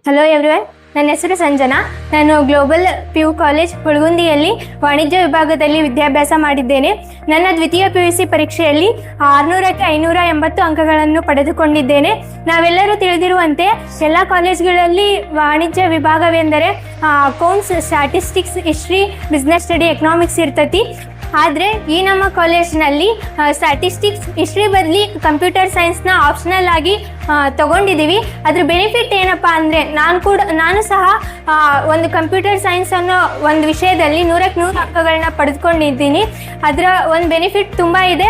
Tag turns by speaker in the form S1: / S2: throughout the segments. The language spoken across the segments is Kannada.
S1: ಹಲೋ ಎವ್ರಿವನ್, ನನ್ನ ಹೆಸರು ಸಂಜನಾ. ನಾನು ಗ್ಲೋಬಲ್ PU ಕಾಲೇಜ್ ಹುಳಗುಂದಿಯಲ್ಲಿ ವಾಣಿಜ್ಯ ವಿಭಾಗದಲ್ಲಿ ವಿದ್ಯಾಭ್ಯಾಸ ಮಾಡಿದ್ದೇನೆ. ನನ್ನ ದ್ವಿತೀಯ PUC ಪರೀಕ್ಷೆಯಲ್ಲಿ 600ಕ್ಕೆ 580 ಅಂಕಗಳನ್ನು ಪಡೆದುಕೊಂಡಿದ್ದೇನೆ. ನಾವೆಲ್ಲರೂ ತಿಳಿದಿರುವಂತೆ ಎಲ್ಲ ಕಾಲೇಜ್ಗಳಲ್ಲಿ ವಾಣಿಜ್ಯ ವಿಭಾಗವೆಂದರೆ accounts, statistics, history, business study, economics ಇರ್ತೈತಿ. ಆದರೆ ಈ ನಮ್ಮ ಕಾಲೇಜ್ನಲ್ಲಿ ಸ್ಟ್ಯಾಟಿಸ್ಟಿಕ್ಸ್, ಹಿಸ್ಟ್ರಿ ಬದಲಿ ಕಂಪ್ಯೂಟರ್ ಸೈನ್ಸ್ನ ಆಪ್ಷನಲ್ ಆಗಿ ತಗೊಂಡಿದ್ದೀವಿ. ಅದ್ರ ಬೆನಿಫಿಟ್ ಏನಪ್ಪ ಅಂದರೆ ನಾನು ಸಹ ಒಂದು ಕಂಪ್ಯೂಟರ್ ಸೈನ್ಸ್ ಅನ್ನೋ ಒಂದು ವಿಷಯದಲ್ಲಿ 100ಕ್ಕೆ 100 ಅಂಕಗಳನ್ನ ಪಡೆದುಕೊಂಡಿದ್ದೀನಿ. ಅದರ ಒಂದು ಬೆನಿಫಿಟ್ ತುಂಬ ಇದೆ.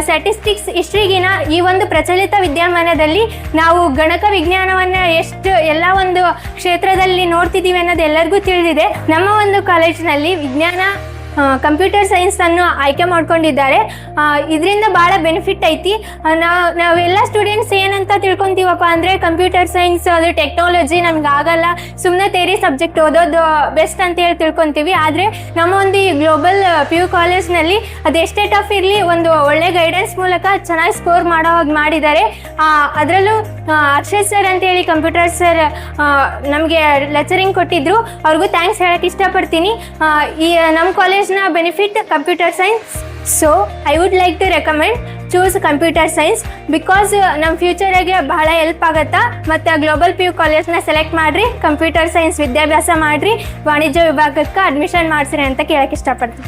S1: ಸ್ಟ್ಯಾಟಿಸ್ಟಿಕ್ಸ್, ಹಿಸ್ಟ್ರಿಗಿನ ಈ ಒಂದು ಪ್ರಚಲಿತ ವಿದ್ಯಮಾನದಲ್ಲಿ ನಾವು ಗಣಕ ವಿಜ್ಞಾನವನ್ನು ಎಷ್ಟು ಎಲ್ಲ ಒಂದು ಕ್ಷೇತ್ರದಲ್ಲಿ ನೋಡ್ತಿದ್ದೀವಿ ಅನ್ನೋದು ಎಲ್ಲರಿಗೂ ತಿಳಿದಿದೆ. ನಮ್ಮ ಒಂದು ಕಾಲೇಜಿನಲ್ಲಿ ವಿಜ್ಞಾನ, ಕಂಪ್ಯೂಟರ್ ಸೈನ್ಸನ್ನು ಆಯ್ಕೆ ಮಾಡ್ಕೊಂಡಿದ್ದಾರೆ. ಇದರಿಂದ ಭಾಳ ಬೆನಿಫಿಟ್ ಐತಿ. ನಾವೆಲ್ಲ ಸ್ಟೂಡೆಂಟ್ಸ್ ಏನಂತ ತಿಳ್ಕೊತೀವಪ್ಪ ಅಂದರೆ ಕಂಪ್ಯೂಟರ್ ಸೈನ್ಸ್ ಅದು ಟೆಕ್ನಾಲಜಿ ನಮ್ಗೆ ಆಗಲ್ಲ, ಸುಮ್ಮನೆ ಥಿಯರಿ ಸಬ್ಜೆಕ್ಟ್ ಓದೋದು ಬೆಸ್ಟ್ ಅಂತೇಳಿ ತಿಳ್ಕೊತೀವಿ. ಆದರೆ ನಮ್ಮ ಒಂದು ಈ ಗ್ಲೋಬಲ್ PU ಕಾಲೇಜ್ನಲ್ಲಿ ಅದೆಷ್ಟೇ ಟಫ್ ಇರಲಿ ಒಂದು ಒಳ್ಳೆ ಗೈಡೆನ್ಸ್ ಮೂಲಕ ಚೆನ್ನಾಗಿ ಸ್ಕೋರ್ ಮಾಡೋ ಹಾಗೆ ಮಾಡಿದ್ದಾರೆ. ಅದರಲ್ಲೂ ಅಕ್ಷಯ್ ಸರ್ ಅಂತೇಳಿ ಕಂಪ್ಯೂಟರ್ ಸರ್ ನಮಗೆ ಲೆಕ್ಚರಿಂಗ್ ಕೊಟ್ಟಿದ್ರು. ಅವ್ರಿಗೂ ಥ್ಯಾಂಕ್ಸ್ ಹೇಳೋಕ್ಕೆ ಇಷ್ಟಪಡ್ತೀನಿ. ಈ ನಮ್ಮ ಕಾಲೇಜ್ನ benefit computer science. So I would like to recommend choose computer science because ನಮ್ಮ ಫ್ಯೂಚರಿಗೆ ಬಹಳ ಹೆಲ್ಪ್ ಆಗುತ್ತಾ. ಮತ್ತು ಗ್ಲೋಬಲ್ PU ಕಾಲೇಜ್ನ ಸೆಲೆಕ್ಟ್ ಮಾಡಿರಿ, ಕಂಪ್ಯೂಟರ್ ಸೈನ್ಸ್ ವಿದ್ಯಾಭ್ಯಾಸ ಮಾಡಿರಿ, ವಾಣಿಜ್ಯ ವಿಭಾಗಕ್ಕೆ ಅಡ್ಮಿಷನ್ ಮಾಡಿಸ್ರಿ ಅಂತ ಕೇಳೋಕ್ಕೆ ಇಷ್ಟಪಡ್ತೀನಿ.